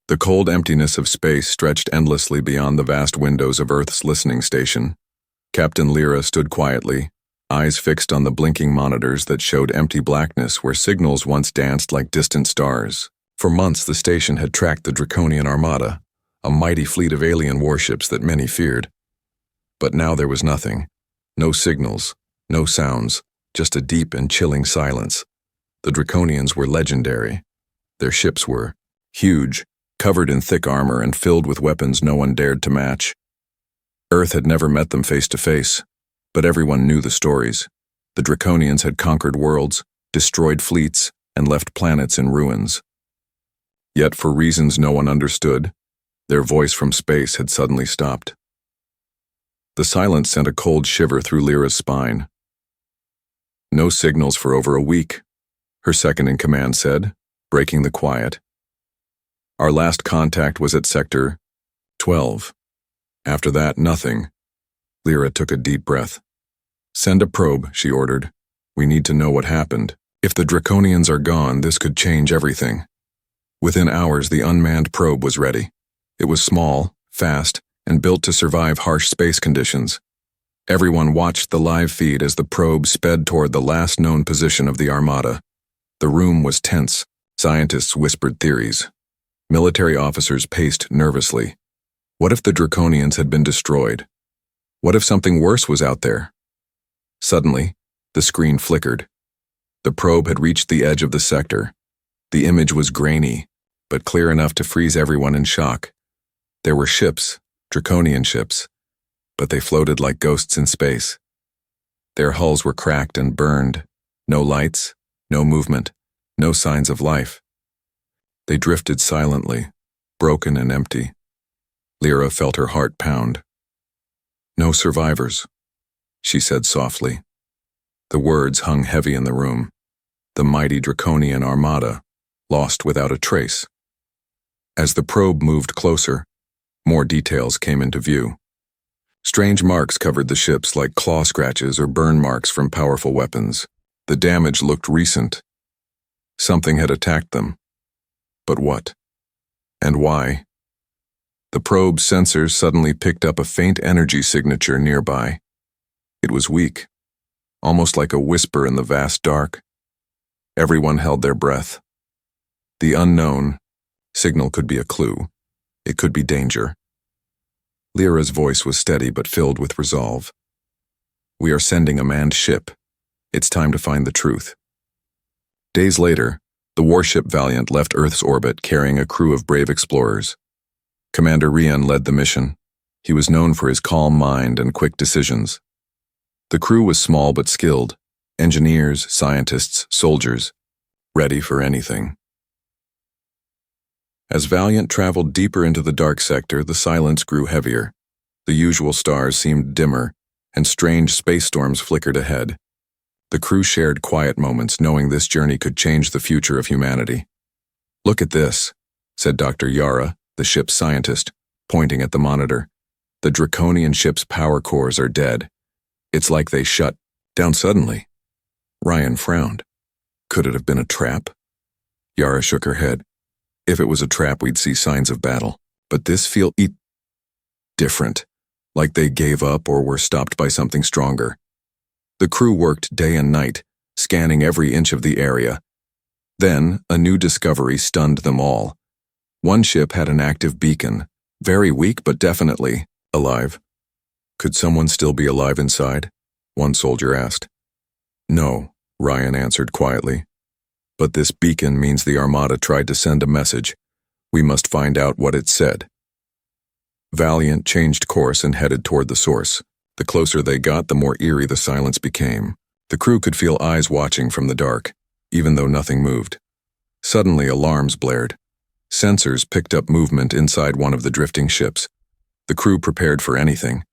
The cold emptiness of space stretched endlessly beyond the vast windows of Earth's listening station. Captain Lyra stood quietly, eyes fixed on the blinking monitors that showed empty blackness where signals once danced like distant stars. For months the station had tracked the Draconian Armada, a mighty fleet of alien warships that many feared. But now there was nothing. No signals, no sounds, just a deep and chilling silence. The Draconians were legendary. Their ships were huge, covered in thick armor and filled with weapons no one dared to match. Earth had never met them face to face, but everyone knew the stories. The Draconians had conquered worlds, destroyed fleets, and left planets in ruins. Yet for reasons no one understood, their voice from space had suddenly stopped. The silence sent a cold shiver through Lyra's spine. No signals for over a week, her second-in-command said, breaking the quiet. Our last contact was at Sector 12. After that, nothing. Lyra took a deep breath. Send a probe, she ordered. We need to know what happened. If the Draconians are gone, this could change everything. Within hours, the unmanned probe was ready. It was small, fast, and built to survive harsh space conditions. Everyone watched the live feed as the probe sped toward the last known position of the Armada. The room was tense. Scientists whispered theories. Military officers paced nervously. What if the Draconians had been destroyed? What if something worse was out there? Suddenly, the screen flickered. The probe had reached the edge of the sector. The image was grainy, but clear enough to freeze everyone in shock. There were ships, Draconian ships, but they floated like ghosts in space. Their hulls were cracked and burned. No lights, no movement, no signs of life. They drifted silently, broken and empty. Lyra felt her heart pound. No survivors, she said softly. The words hung heavy in the room. The mighty Draconian Armada, lost without a trace. As the probe moved closer, more details came into view. Strange marks covered the ships like claw scratches or burn marks from powerful weapons. The damage looked recent. Something had attacked them. But what? And why? The probe's sensors suddenly picked up a faint energy signature nearby. It was weak, almost like a whisper in the vast dark. Everyone held their breath. The unknown signal could be a clue. It could be danger. Lyra's voice was steady but filled with resolve. We are sending a manned ship. It's time to find the truth. Days later, the warship Valiant left Earth's orbit carrying a crew of brave explorers. Commander Rian led the mission. He was known for his calm mind and quick decisions. The crew was small but skilled. Engineers, scientists, soldiers, ready for anything. As Valiant traveled deeper into the dark sector, the silence grew heavier. The usual stars seemed dimmer, and strange space storms flickered ahead. The crew shared quiet moments, knowing this journey could change the future of humanity. Look at this, said Dr. Yara, the ship's scientist, pointing at the monitor. The Draconian ship's power cores are dead. It's like they shut down suddenly. Ryan frowned. Could it have been a trap? Yara shook her head. If it was a trap, we'd see signs of battle. But this feels different, like they gave up or were stopped by something stronger. The crew worked day and night, scanning every inch of the area. Then, a new discovery stunned them all. One ship had an active beacon, very weak but definitely alive. Could someone still be alive inside? One soldier asked. No, Ryan answered quietly. But this beacon means the Armada tried to send a message. We must find out what it said. Valiant changed course and headed toward the source. The closer they got, the more eerie the silence became. The crew could feel eyes watching from the dark, even though nothing moved. Suddenly, alarms blared. Sensors picked up movement inside one of the drifting ships. The crew prepared for anything.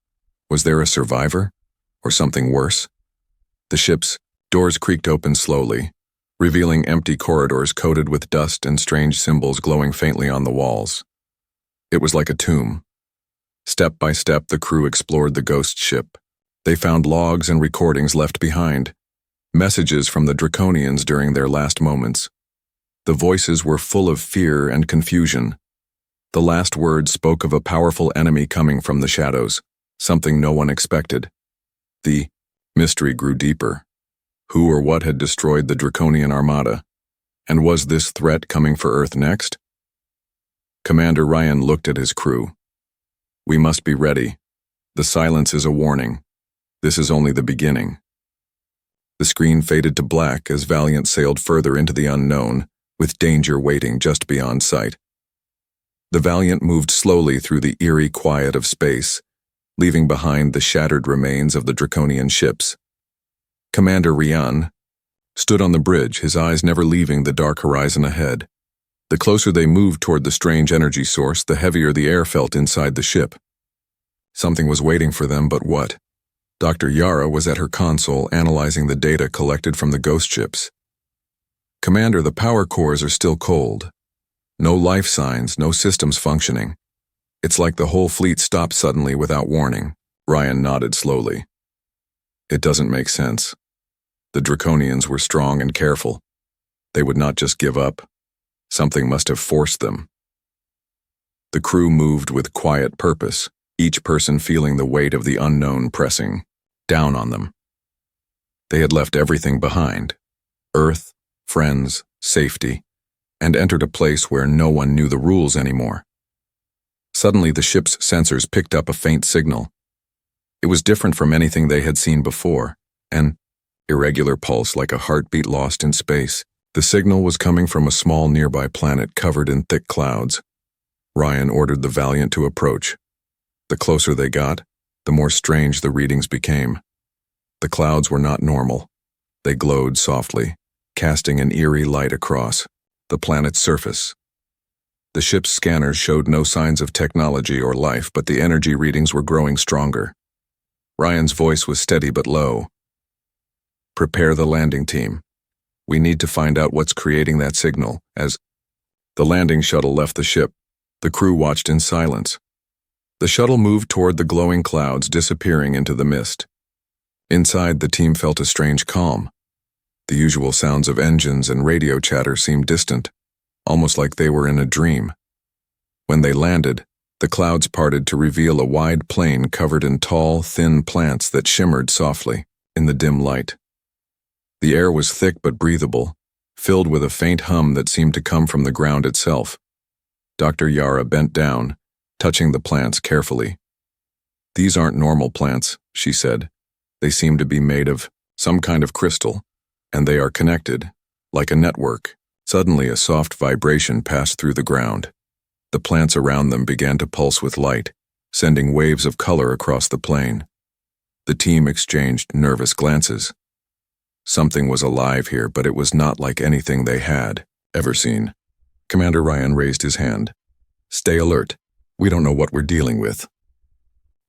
Was there a survivor? Or something worse? The ship's doors creaked open slowly, revealing empty corridors coated with dust and strange symbols glowing faintly on the walls. It was like a tomb. Step by step, the crew explored the ghost ship. They found logs and recordings left behind, messages from the Draconians during their last moments. The voices were full of fear and confusion. The last word spoke of a powerful enemy coming from the shadows, something no one expected. The mystery grew deeper. Who or what had destroyed the Draconian Armada? And was this threat coming for Earth next? Commander Ryan looked at his crew. We must be ready. The silence is a warning. This is only the beginning. The screen faded to black as Valiant sailed further into the unknown, with danger waiting just beyond sight. The Valiant moved slowly through the eerie quiet of space, leaving behind the shattered remains of the Draconian ships. Commander Ryan stood on the bridge, his eyes never leaving the dark horizon ahead. The closer they moved toward the strange energy source, the heavier the air felt inside the ship. Something was waiting for them, but what? Dr. Yara was at her console analyzing the data collected from the ghost ships. Commander, the power cores are still cold. No life signs, no systems functioning. It's like the whole fleet stopped suddenly without warning. Ryan nodded slowly. It doesn't make sense. The Draconians were strong and careful. They would not just give up. Something must have forced them. The crew moved with quiet purpose, each person feeling the weight of the unknown pressing down on them. They had left everything behind: Earth, friends, safety, and entered a place where no one knew the rules anymore. Suddenly, the ship's sensors picked up a faint signal. It was different from anything they had seen before, an irregular pulse like a heartbeat lost in space. The signal was coming from a small nearby planet covered in thick clouds. Ryan ordered the Valiant to approach. The closer they got, the more strange the readings became. The clouds were not normal. They glowed softly, casting an eerie light across the planet's surface. The ship's scanners showed no signs of technology or life, but the energy readings were growing stronger. Ryan's voice was steady but low. Prepare the landing team. We need to find out what's creating that signal. As the landing shuttle left the ship, the crew watched in silence. The shuttle moved toward the glowing clouds, disappearing into the mist. Inside, the team felt a strange calm. The usual sounds of engines and radio chatter seemed distant, almost like they were in a dream. When they landed, the clouds parted to reveal a wide plain covered in tall, thin plants that shimmered softly in the dim light. The air was thick but breathable, filled with a faint hum that seemed to come from the ground itself. Dr. Yara bent down, touching the plants carefully. These aren't normal plants, she said. They seem to be made of some kind of crystal, and they are connected, like a network. Suddenly, a soft vibration passed through the ground. The plants around them began to pulse with light, sending waves of color across the plain. The team exchanged nervous glances. Something was alive here, but it was not like anything they had ever seen. Commander Ryan raised his hand. Stay alert. We don't know what we're dealing with.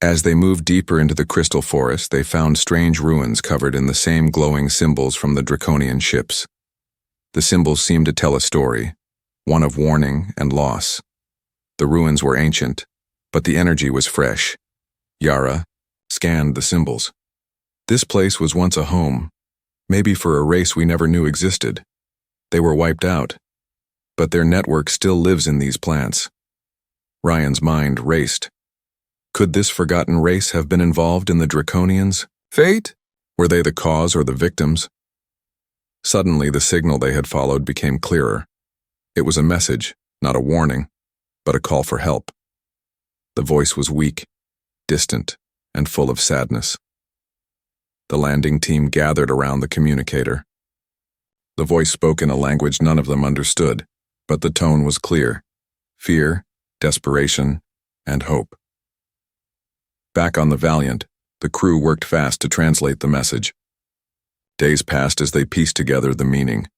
As they moved deeper into the crystal forest, they found strange ruins covered in the same glowing symbols from the Draconian ships. The symbols seemed to tell a story, one of warning and loss. The ruins were ancient, but the energy was fresh. Yara scanned the symbols. This place was once a home, maybe for a race we never knew existed. They were wiped out, but their network still lives in these plants. Ryan's mind raced. Could this forgotten race have been involved in the Draconians' fate? Were they the cause or the victims? Suddenly, the signal they had followed became clearer. It was a message, not a warning, but a call for help. The voice was weak, distant, and full of sadness. The landing team gathered around the communicator. The voice spoke in a language none of them understood, but the tone was clear: fear, desperation, and hope. Back on the Valiant, the crew worked fast to translate the message. Days passed as they pieced together the meaning.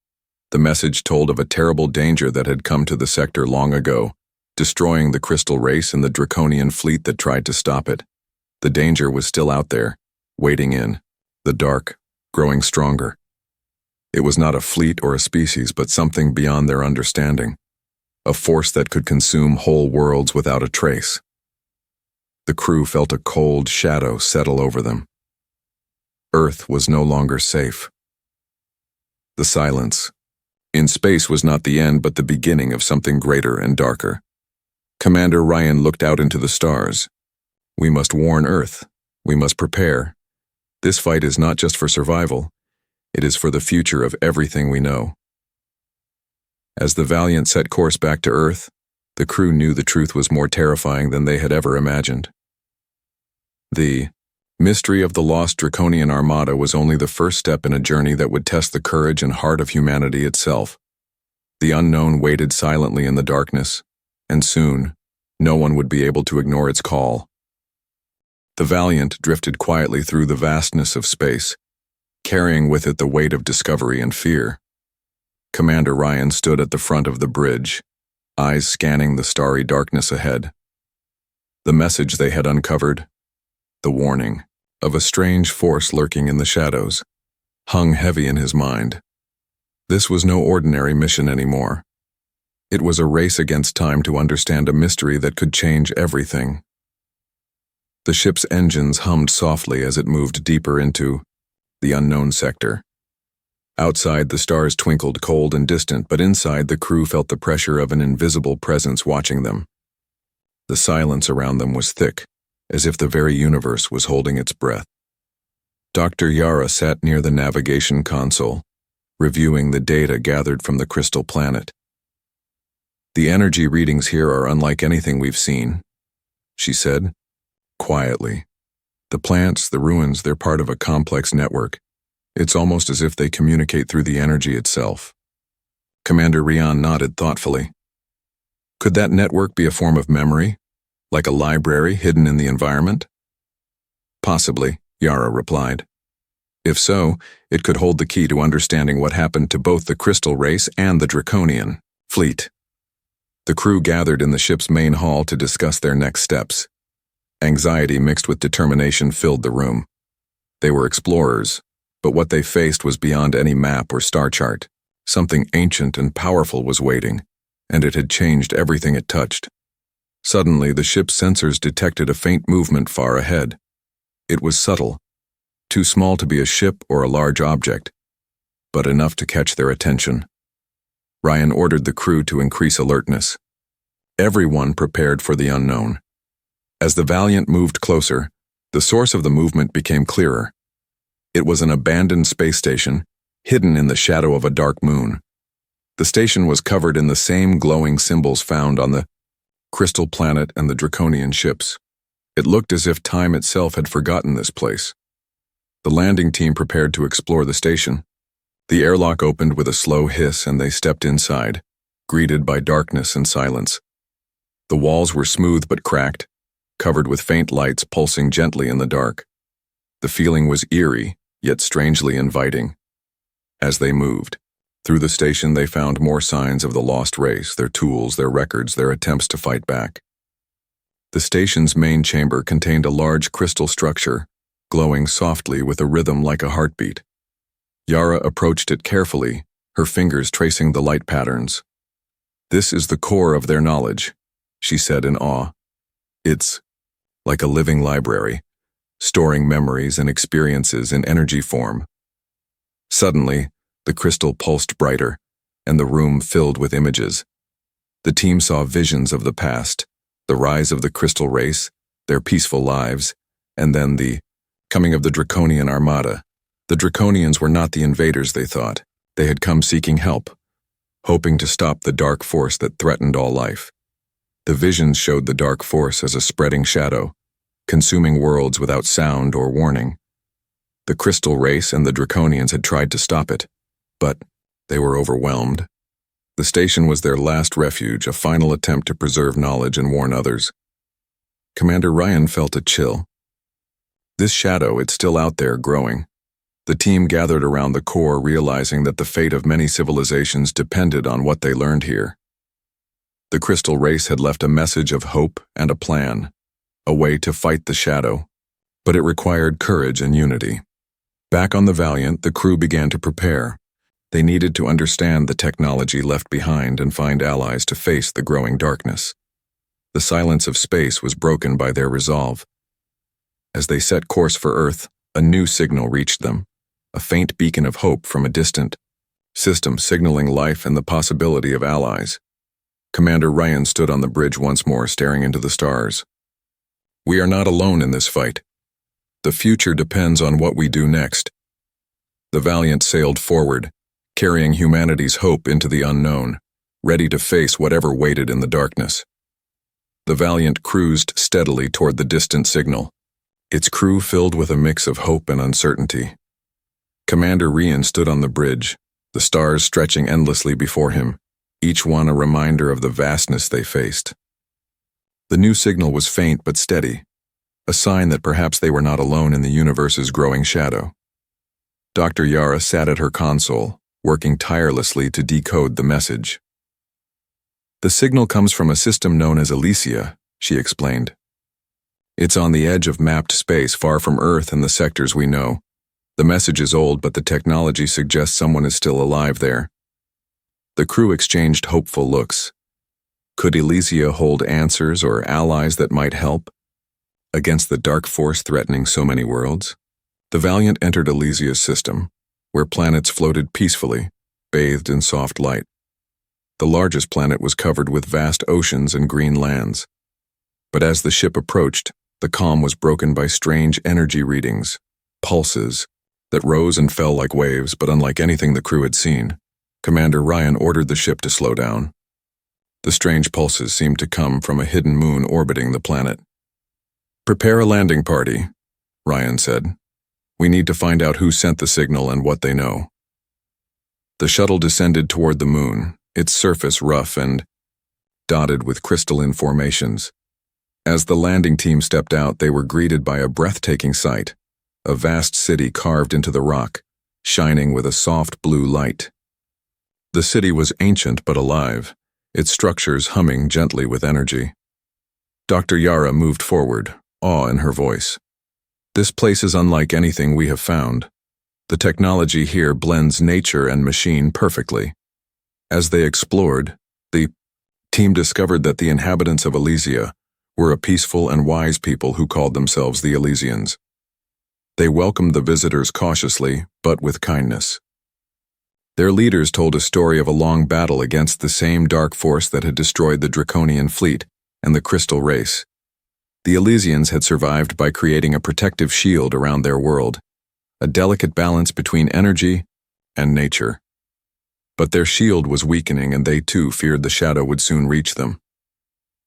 The message told of a terrible danger that had come to the sector long ago, destroying the crystal race and the Draconian fleet that tried to stop it. The danger was still out there, waiting in the dark, growing stronger. It was not a fleet or a species, but something beyond their understanding, a force that could consume whole worlds without a trace. The crew felt a cold shadow settle over them. Earth was no longer safe. The silence in space was not the end, but the beginning of something greater and darker. Commander Ryan looked out into the stars. We must warn Earth. We must prepare. This fight is not just for survival. It is for the future of everything we know. As the Valiant set course back to Earth, the crew knew the truth was more terrifying than they had ever imagined. The mystery of the lost Draconian Armada was only the first step in a journey that would test the courage and heart of humanity itself. The unknown waited silently in the darkness, and soon, no one would be able to ignore its call. The Valiant drifted quietly through the vastness of space, carrying with it the weight of discovery and fear. Commander Ryan stood at the front of the bridge, eyes scanning the starry darkness ahead. The message they had uncovered, the warning of a strange force lurking in the shadows, hung heavy in his mind. This was no ordinary mission anymore. It was a race against time to understand a mystery that could change everything. The ship's engines hummed softly as it moved deeper into the unknown sector. Outside, the stars twinkled cold and distant, but inside, the crew felt the pressure of an invisible presence watching them. The silence around them was thick, as if the very universe was holding its breath. Dr. Yara sat near the navigation console, reviewing the data gathered from the crystal planet. The energy readings here are unlike anything we've seen, she said, quietly. The plants, the ruins, they're part of a complex network. It's almost as if they communicate through the energy itself. Commander Ryan nodded thoughtfully. Could that network be a form of memory, like a library hidden in the environment? Possibly, Yara replied. If so, it could hold the key to understanding what happened to both the Crystal race and the Draconian fleet. The crew gathered in the ship's main hall to discuss their next steps. Anxiety mixed with determination filled the room. They were explorers, but what they faced was beyond any map or star chart. Something ancient and powerful was waiting, and it had changed everything it touched. Suddenly, the ship's sensors detected a faint movement far ahead. It was subtle, too small to be a ship or a large object, but enough to catch their attention. Ryan ordered the crew to increase alertness. Everyone prepared for the unknown. As the Valiant moved closer, the source of the movement became clearer. It was an abandoned space station, hidden in the shadow of a dark moon. The station was covered in the same glowing symbols found on the Crystal Planet and the Draconian ships. It looked as if time itself had forgotten this place. The landing team prepared to explore the station. The airlock opened with a slow hiss and they stepped inside, greeted by darkness and silence. The walls were smooth but cracked, covered with faint lights pulsing gently in the dark. The feeling was eerie, yet strangely inviting. As they moved through the station, they found more signs of the lost race, their tools, their records, their attempts to fight back. The station's main chamber contained a large crystal structure, glowing softly with a rhythm like a heartbeat. Yara approached it carefully, her fingers tracing the light patterns. "This is the core of their knowledge," she said in awe. "It's like a living library, storing memories and experiences in energy form." Suddenly, the crystal pulsed brighter, and the room filled with images. The team saw visions of the past, the rise of the Crystal race, their peaceful lives, and then the coming of the Draconian Armada. The Draconians were not the invaders they thought. They had come seeking help, hoping to stop the dark force that threatened all life. The visions showed the dark force as a spreading shadow, consuming worlds without sound or warning. The Crystal race and the Draconians had tried to stop it, but they were overwhelmed. The station was their last refuge, a final attempt to preserve knowledge and warn others. Commander Ryan felt a chill. This shadow, it's still out there, growing. The team gathered around the core, realizing that the fate of many civilizations depended on what they learned here. The Crystal race had left a message of hope and a plan, a way to fight the shadow, but it required courage and unity. Back on the Valiant, the crew began to prepare. They needed to understand the technology left behind and find allies to face the growing darkness. The silence of space was broken by their resolve. As they set course for Earth, a new signal reached them, a faint beacon of hope from a distant system signaling life and the possibility of allies. Commander Ryan stood on the bridge once more, staring into the stars. We are not alone in this fight. The future depends on what we do next. The Valiant sailed forward, carrying humanity's hope into the unknown, ready to face whatever waited in the darkness. The Valiant cruised steadily toward the distant signal, its crew filled with a mix of hope and uncertainty. Commander Ryan stood on the bridge, the stars stretching endlessly before him, each one a reminder of the vastness they faced. The new signal was faint but steady, a sign that perhaps they were not alone in the universe's growing shadow. Dr. Yara sat at her console, working tirelessly to decode the message. The signal comes from a system known as Elysia, she explained. It's on the edge of mapped space far from Earth and the sectors we know. The message is old, but the technology suggests someone is still alive there. The crew exchanged hopeful looks. Could Elysia hold answers or allies that might help against the dark force threatening so many worlds? The Valiant entered Elysia's system, where planets floated peacefully, bathed in soft light. The largest planet was covered with vast oceans and green lands. But as the ship approached, the calm was broken by strange energy readings, pulses, that rose and fell like waves, but unlike anything the crew had seen. Commander Ryan ordered the ship to slow down. The strange pulses seemed to come from a hidden moon orbiting the planet. Prepare a landing party, Ryan said. We need to find out who sent the signal and what they know. The shuttle descended toward the moon, its surface rough and dotted with crystalline formations. As the landing team stepped out, they were greeted by a breathtaking sight, a vast city carved into the rock, shining with a soft blue light. The city was ancient but alive, its structures humming gently with energy. Dr. Yara moved forward, awe in her voice. This place is unlike anything we have found. The technology here blends nature and machine perfectly. As they explored, the team discovered that the inhabitants of Elysia were a peaceful and wise people who called themselves the Elysians. They welcomed the visitors cautiously, but with kindness. Their leaders told a story of a long battle against the same dark force that had destroyed the Draconian fleet and the Crystal race. The Elysians had survived by creating a protective shield around their world, a delicate balance between energy and nature. But their shield was weakening, and they too feared the shadow would soon reach them.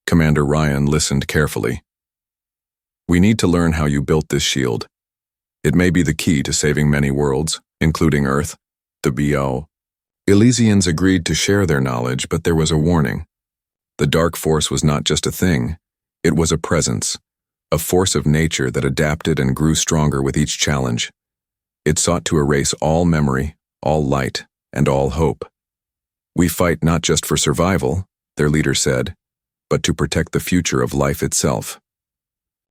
Commander Ryan listened carefully. We need to learn how you built this shield. It may be the key to saving many worlds, including Earth, the BO. Elysians agreed to share their knowledge, but there was a warning. The dark force was not just a thing, it was a presence, a force of nature that adapted and grew stronger with each challenge. It sought to erase all memory, all light, and all hope. We fight not just for survival, their leader said, but to protect the future of life itself.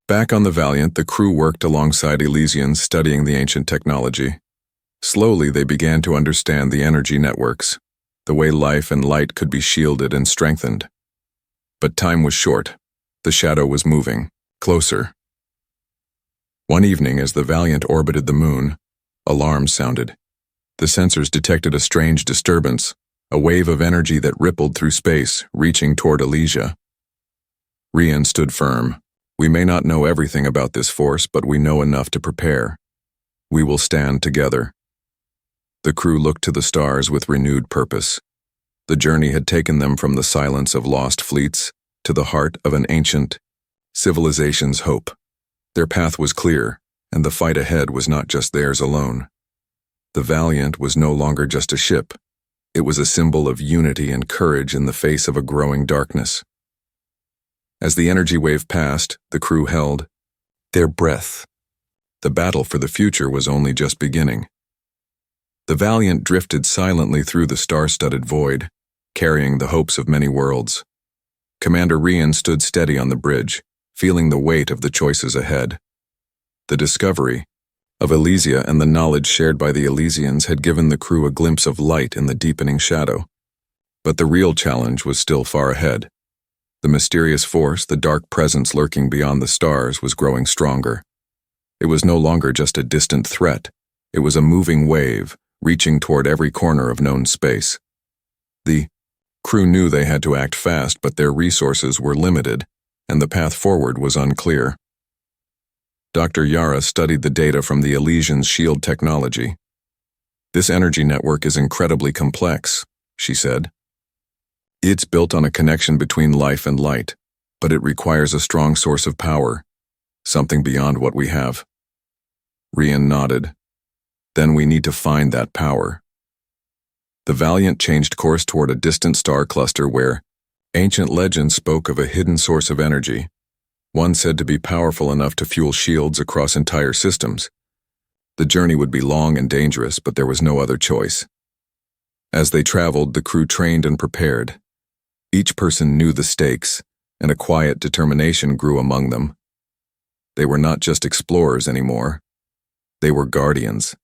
Back on the Valiant, the crew worked alongside Elysians studying the ancient technology. Slowly, they began to understand the energy networks, the way life and light could be shielded and strengthened. But time was short. The shadow was moving, closer. One evening, as the Valiant orbited the moon, alarms sounded. The sensors detected a strange disturbance, a wave of energy that rippled through space, reaching toward Elysia. Ryan stood firm. We may not know everything about this force, but we know enough to prepare. We will stand together. The crew looked to the stars with renewed purpose. The journey had taken them from the silence of lost fleets to the heart of an ancient civilization's hope. Their path was clear, and the fight ahead was not just theirs alone. The Valiant was no longer just a ship. It was a symbol of unity and courage in the face of a growing darkness. As the energy wave passed, the crew held their breath. The battle for the future was only just beginning. The Valiant drifted silently through the star-studded void, carrying the hopes of many worlds. Commander Ryan stood steady on the bridge, feeling the weight of the choices ahead. The discovery of Elysia and the knowledge shared by the Elysians had given the crew a glimpse of light in the deepening shadow. But the real challenge was still far ahead. The mysterious force, the dark presence lurking beyond the stars, was growing stronger. It was no longer just a distant threat. It was a moving wave, reaching toward every corner of known space. The Crew knew they had to act fast, but their resources were limited, and the path forward was unclear. Dr. Yara studied the data from the Elysian's shield technology. "This energy network is incredibly complex," she said. "It's built on a connection between life and light, but it requires a strong source of power, something beyond what we have." Rian nodded. "Then we need to find that power." The Valiant changed course toward a distant star cluster where ancient legends spoke of a hidden source of energy, one said to be powerful enough to fuel shields across entire systems. The journey would be long and dangerous, but there was no other choice. As they traveled, the crew trained and prepared. Each person knew the stakes, and a quiet determination grew among them. They were not just explorers anymore. They were guardians,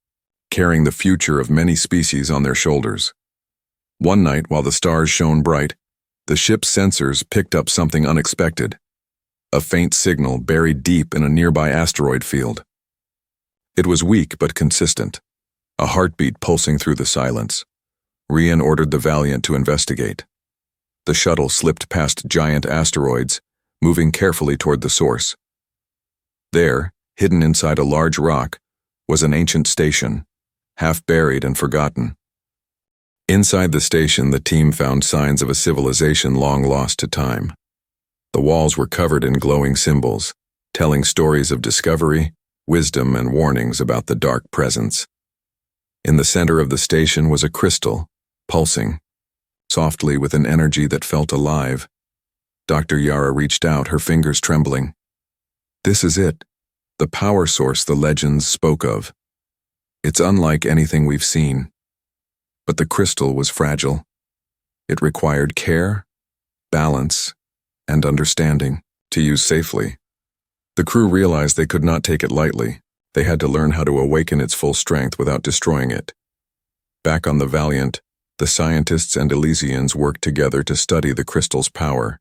carrying the future of many species on their shoulders. One night, while the stars shone bright, the ship's sensors picked up something unexpected, a faint signal buried deep in a nearby asteroid field. It was weak but consistent, a heartbeat pulsing through the silence. Rian ordered the Valiant to investigate. The shuttle slipped past giant asteroids, moving carefully toward the source. There, hidden inside a large rock, was an ancient station, half buried and forgotten. Inside the station, the team found signs of a civilization long lost to time. The walls were covered in glowing symbols, telling stories of discovery, wisdom, and warnings about the dark presence. In the center of the station was a crystal, pulsing, softly with an energy that felt alive. Dr. Yara reached out, her fingers trembling. "This is it, the power source the legends spoke of. It's unlike anything we've seen." But the crystal was fragile. It required care, balance, and understanding to use safely. The crew realized they could not take it lightly. They had to learn how to awaken its full strength without destroying it. Back on the Valiant, the scientists and Elysians worked together to study the crystal's power.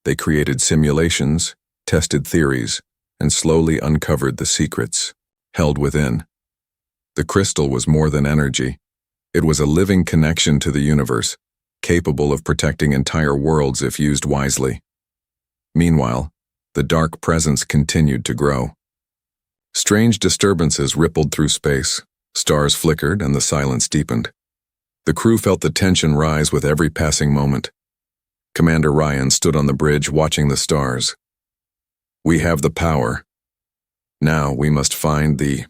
They created simulations, tested theories, and slowly uncovered the secrets held within. The crystal was more than energy. It was a living connection to the universe, capable of protecting entire worlds if used wisely. Meanwhile, the dark presence continued to grow. Strange disturbances rippled through space, stars flickered, and the silence deepened. The crew felt the tension rise with every passing moment. Commander Ryan stood on the bridge watching the stars. "We have the power. Now we must find the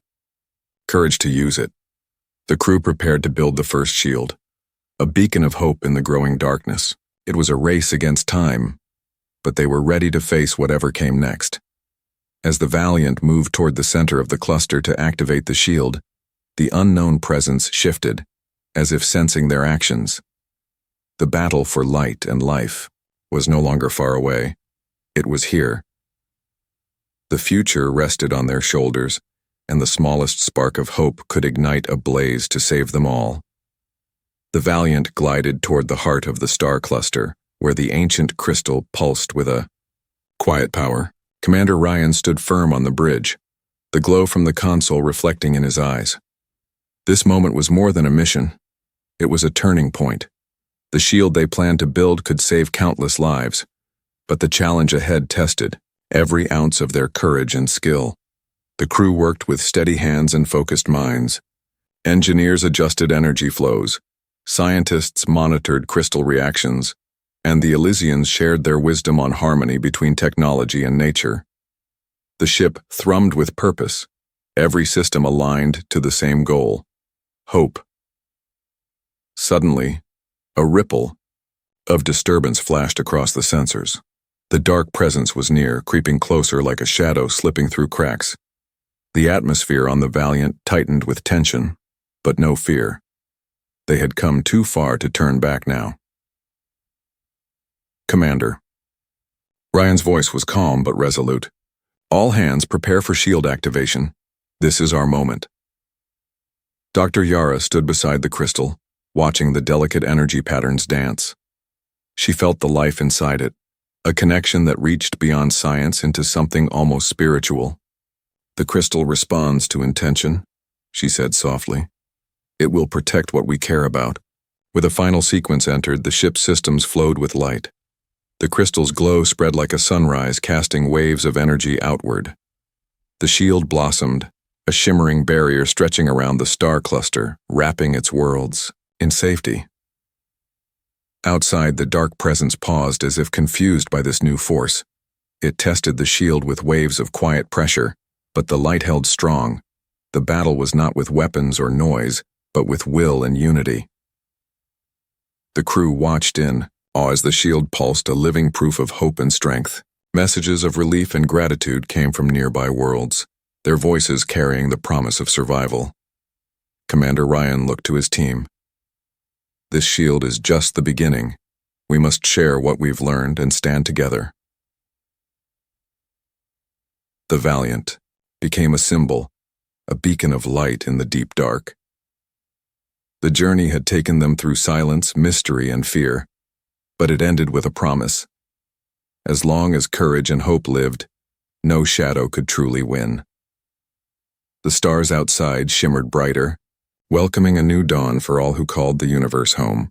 courage to use it." The crew prepared to build the first shield, a beacon of hope in the growing darkness. It was a race against time, but they were ready to face whatever came next. As the Valiant moved toward the center of the cluster to activate the shield, the unknown presence shifted, as if sensing their actions. The battle for light and life was no longer far away. It was here. The future rested on their shoulders, and the smallest spark of hope could ignite a blaze to save them all. The Valiant glided toward the heart of the star cluster, where the ancient crystal pulsed with a quiet power. Commander Ryan stood firm on the bridge, the glow from the console reflecting in his eyes. This moment was more than a mission. It was a turning point. The shield they planned to build could save countless lives, but the challenge ahead tested every ounce of their courage and skill. The crew worked with steady hands and focused minds. Engineers adjusted energy flows, scientists monitored crystal reactions, and the Elysians shared their wisdom on harmony between technology and nature. The ship thrummed with purpose, every system aligned to the same goal: hope. Suddenly, a ripple of disturbance flashed across the sensors. The dark presence was near, creeping closer like a shadow slipping through cracks. The atmosphere on the Valiant tightened with tension, but no fear. They had come too far to turn back now. "Commander." Ryan's voice was calm but resolute. "All hands prepare for shield activation. This is our moment." Dr. Yara stood beside the crystal, watching the delicate energy patterns dance. She felt the life inside it, a connection that reached beyond science into something almost spiritual. "The crystal responds to intention," she said softly. "It will protect what we care about, With a final sequence entered, the ship's systems flowed with light. The crystal's glow spread like a sunrise, casting waves of energy outward. The shield blossomed, a shimmering barrier stretching around the star cluster, wrapping its worlds in safety. Outside, the dark presence paused as if confused by this new force. It tested the shield with waves of quiet pressure, but the light held strong. The battle was not with weapons or noise, but with will and unity. The crew watched in awe as the shield pulsed, a living proof of hope and strength. Messages of relief and gratitude came from nearby worlds, their voices carrying the promise of survival. Commander Ryan looked to his team. This shield is just the beginning. We must share what we've learned and stand together. The Valiant became a symbol, a beacon of light in the deep dark. The journey had taken them through silence, mystery, and fear, but it ended with a promise. As long as courage and hope lived, no shadow could truly win. The stars outside shimmered brighter, welcoming a new dawn for all who called the universe home.